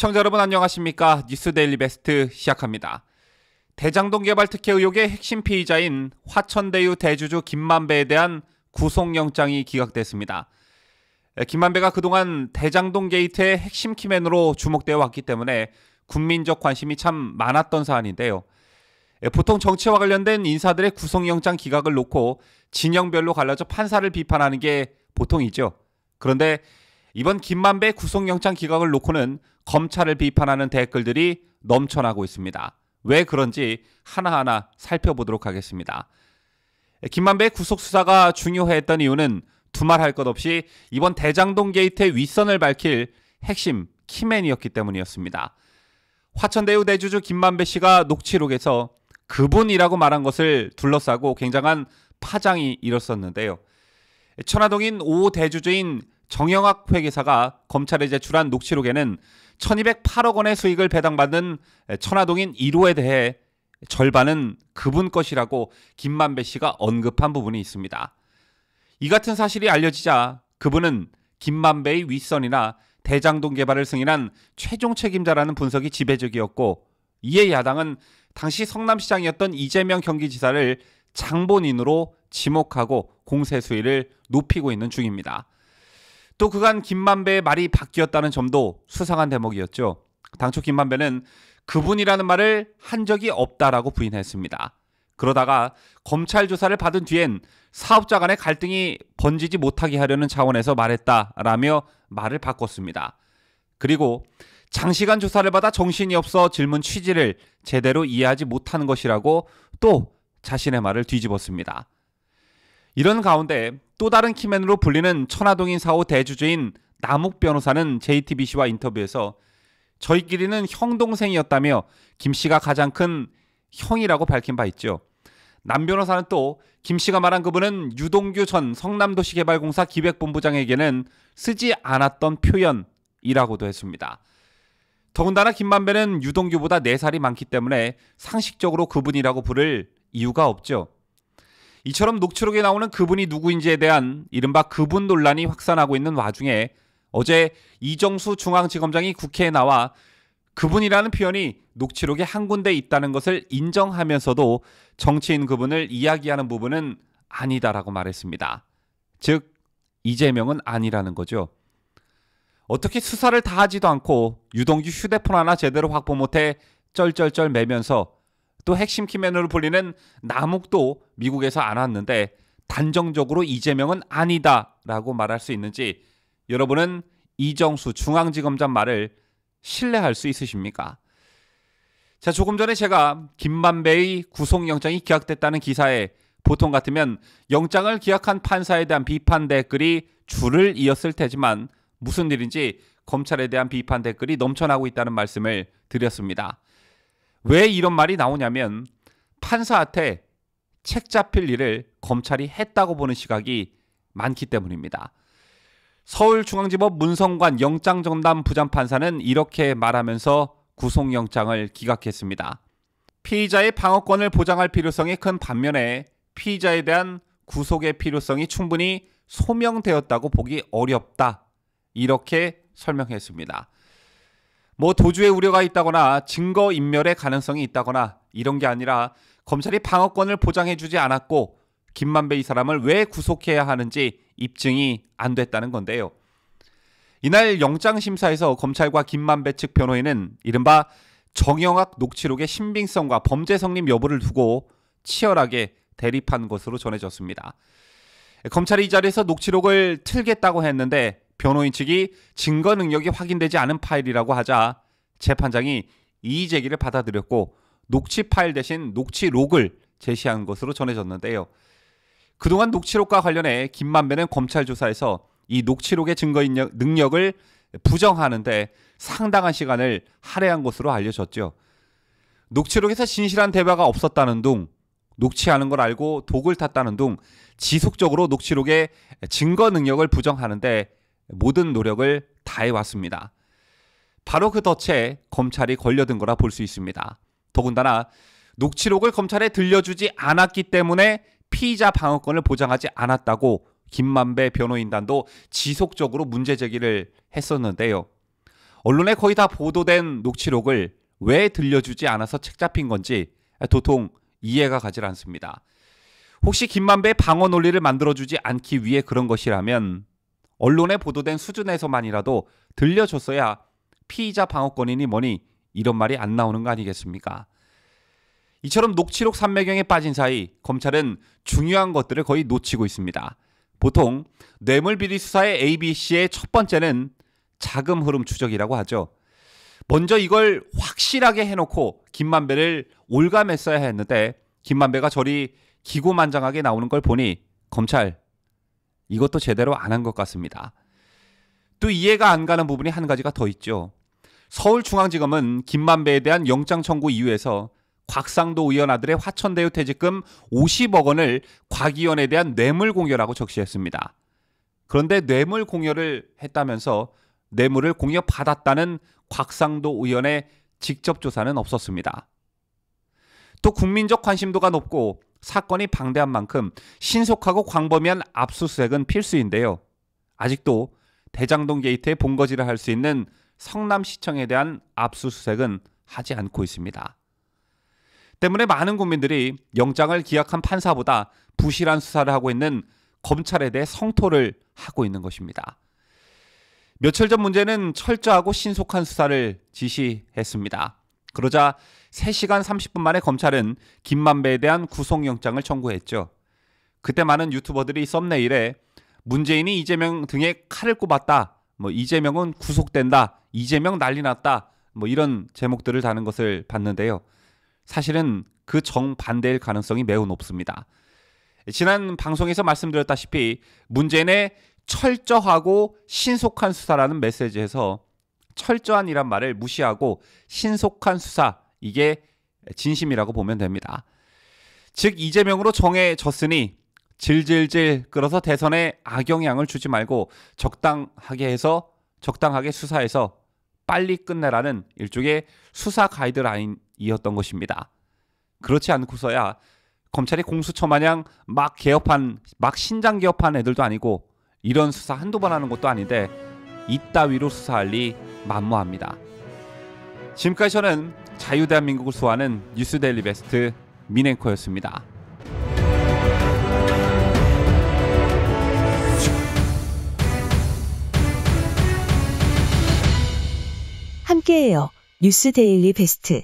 시청자 여러분 안녕하십니까? 뉴스데일리 베스트 시작합니다. 대장동 개발 특혜 의혹의 핵심 피의자인 화천대유 대주주 김만배에 대한 구속영장이 기각됐습니다. 김만배가 그동안 대장동 게이트의 핵심 키맨으로 주목되어 왔기 때문에 국민적 관심이 참 많았던 사안인데요. 보통 정치와 관련된 인사들의 구속영장 기각을 놓고 진영별로 갈라져 판사를 비판하는 게 보통이죠. 그런데 이번 김만배 구속영장 기각을 놓고는 검찰을 비판하는 댓글들이 넘쳐나고 있습니다. 왜 그런지 하나하나 살펴보도록 하겠습니다. 김만배의 구속수사가 중요했던 이유는 두말할 것 없이 이번 대장동 게이트의 윗선을 밝힐 핵심 키맨이었기 때문이었습니다. 화천대유 대주주 김만배 씨가 녹취록에서 그분이라고 말한 것을 둘러싸고 굉장한 파장이 일었었는데요. 천화동인 5호 대주주인 정영학 회계사가 검찰에 제출한 녹취록에는 1208억 원의 수익을 배당받은 천화동인 1호에 대해 절반은 그분 것이라고 김만배 씨가 언급한 부분이 있습니다. 이 같은 사실이 알려지자 그분은 김만배의 윗선이나 대장동 개발을 승인한 최종 책임자라는 분석이 지배적이었고, 이에 야당은 당시 성남시장이었던 이재명 경기지사를 장본인으로 지목하고 공세 수위를 높이고 있는 중입니다. 또 그간 김만배의 말이 바뀌었다는 점도 수상한 대목이었죠. 당초 김만배는 그분이라는 말을 한 적이 없다라고 부인했습니다. 그러다가 검찰 조사를 받은 뒤엔 사업자 간의 갈등이 번지지 못하게 하려는 차원에서 말했다라며 말을 바꿨습니다. 그리고 장시간 조사를 받아 정신이 없어 질문 취지를 제대로 이해하지 못하는 것이라고 또 자신의 말을 뒤집었습니다. 이런 가운데 또 다른 키맨으로 불리는 천화동인 4호 대주주인 남욱 변호사는 JTBC와 인터뷰에서 저희끼리는 형 동생이었다며 김 씨가 가장 큰 형이라고 밝힌 바 있죠. 남 변호사는 또 김 씨가 말한 그분은 유동규 전 성남도시개발공사 기획본부장에게는 쓰지 않았던 표현이라고도 했습니다. 더군다나 김만배는 유동규보다 4살이 많기 때문에 상식적으로 그분이라고 부를 이유가 없죠. 이처럼 녹취록에 나오는 그분이 누구인지에 대한 이른바 그분 논란이 확산하고 있는 와중에 어제 이정수 중앙지검장이 국회에 나와 그분이라는 표현이 녹취록에 한 군데 있다는 것을 인정하면서도 정치인 그분을 이야기하는 부분은 아니다라고 말했습니다. 즉 이재명은 아니라는 거죠. 어떻게 수사를 다 하지도 않고 유동규 휴대폰 하나 제대로 확보 못해 쩔쩔쩔 매면서 또 핵심 키맨으로 불리는 남욱도 미국에서 안 왔는데 단정적으로 이재명은 아니다라고 말할 수 있는지 여러분은 이정수 중앙지검장 말을 신뢰할 수 있으십니까? 자, 조금 전에 제가 김만배의 구속영장이 기각됐다는 기사에 보통 같으면 영장을 기각한 판사에 대한 비판 댓글이 줄을 이었을 테지만 무슨 일인지 검찰에 대한 비판 댓글이 넘쳐나고 있다는 말씀을 드렸습니다. 왜 이런 말이 나오냐면 판사한테 책 잡힐 일을 검찰이 했다고 보는 시각이 많기 때문입니다. 서울중앙지법 문성관 영장전담 부장판사는 이렇게 말하면서 구속영장을 기각했습니다. 피의자의 방어권을 보장할 필요성이 큰 반면에 피의자에 대한 구속의 필요성이 충분히 소명되었다고 보기 어렵다. 이렇게 설명했습니다. 도주의 우려가 있다거나 증거인멸의 가능성이 있다거나 이런 게 아니라 검찰이 방어권을 보장해주지 않았고 김만배 이 사람을 왜 구속해야 하는지 입증이 안 됐다는 건데요. 이날 영장심사에서 검찰과 김만배 측 변호인은 이른바 정영학 녹취록의 신빙성과 범죄 성립 여부를 두고 치열하게 대립한 것으로 전해졌습니다. 검찰이 이 자리에서 녹취록을 틀겠다고 했는데 변호인 측이 증거 능력이 확인되지 않은 파일이라고 하자 재판장이 이의 제기를 받아들였고 녹취 파일 대신 녹취록을 제시한 것으로 전해졌는데요. 그동안 녹취록과 관련해 김만배는 검찰 조사에서 이 녹취록의 증거 능력을 부정하는데 상당한 시간을 할애한 것으로 알려졌죠. 녹취록에서 진실한 대화가 없었다는 둥, 녹취하는 걸 알고 독을 탔다는 둥 지속적으로 녹취록의 증거 능력을 부정하는데 모든 노력을 다해왔습니다. 바로 그 덫에 검찰이 걸려든 거라 볼 수 있습니다. 더군다나 녹취록을 검찰에 들려주지 않았기 때문에 피의자 방어권을 보장하지 않았다고 김만배 변호인단도 지속적으로 문제 제기를 했었는데요. 언론에 거의 다 보도된 녹취록을 왜 들려주지 않아서 책 잡힌 건지 도통 이해가 가질 않습니다. 혹시 김만배의 방어 논리를 만들어주지 않기 위해 그런 것이라면 언론에 보도된 수준에서만이라도 들려줬어야 피의자 방어권이니 뭐니 이런 말이 안 나오는 거 아니겠습니까? 이처럼 녹취록 삼매경에 빠진 사이 검찰은 중요한 것들을 거의 놓치고 있습니다. 보통 뇌물비리 수사의 ABC의 첫 번째는 자금 흐름 추적이라고 하죠. 먼저 이걸 확실하게 해놓고 김만배를 올감했어야 했는데 김만배가 저리 기고만장하게 나오는 걸 보니 검찰 이것도 제대로 안 한 것 같습니다. 또 이해가 안 가는 부분이 한 가지가 더 있죠. 서울중앙지검은 김만배에 대한 영장 청구 이유에서 곽상도 의원 아들의 화천대유 퇴직금 50억 원을 곽 의원에 대한 뇌물 공여라고 적시했습니다. 그런데 뇌물 공여를 했다면서 뇌물을 공여받았다는 곽상도 의원의 직접 조사는 없었습니다. 또 국민적 관심도가 높고 사건이 방대한 만큼 신속하고 광범위한 압수수색은 필수인데요. 아직도 대장동 게이트에 본거지를 할 수 있는 성남시청에 대한 압수수색은 하지 않고 있습니다. 때문에 많은 국민들이 영장을 기각한 판사보다 부실한 수사를 하고 있는 검찰에 대해 성토를 하고 있는 것입니다. 며칠 전 문제는 철저하고 신속한 수사를 지시했습니다. 그러자 3시간 30분 만에 검찰은 김만배에 대한 구속영장을 청구했죠. 그때 많은 유튜버들이 썸네일에 문재인이 이재명 등에 칼을 꼽았다, 이재명은 구속된다, 이재명 난리 났다, 이런 제목들을 다는 것을 봤는데요. 사실은 그 정반대일 가능성이 매우 높습니다. 지난 방송에서 말씀드렸다시피 문재인의 철저하고 신속한 수사라는 메시지에서 철저한이란 말을 무시하고 신속한 수사, 이게 진심이라고 보면 됩니다. 즉 이재명으로 정해졌으니 질질질 끌어서 대선에 악영향을 주지 말고 적당하게 수사해서 빨리 끝내라는 일종의 수사 가이드라인이었던 것입니다. 그렇지 않고서야 검찰이 공수처 마냥 막 신장 개업한 애들도 아니고 이런 수사 한두 번 하는 것도 아닌데 이따위로 수사할 리 만무합니다. 지금까지 저는 자유대한민국을 수호하는 뉴스데일리 베스트 민앵커였습니다. 함께해요. 뉴스데일리 베스트.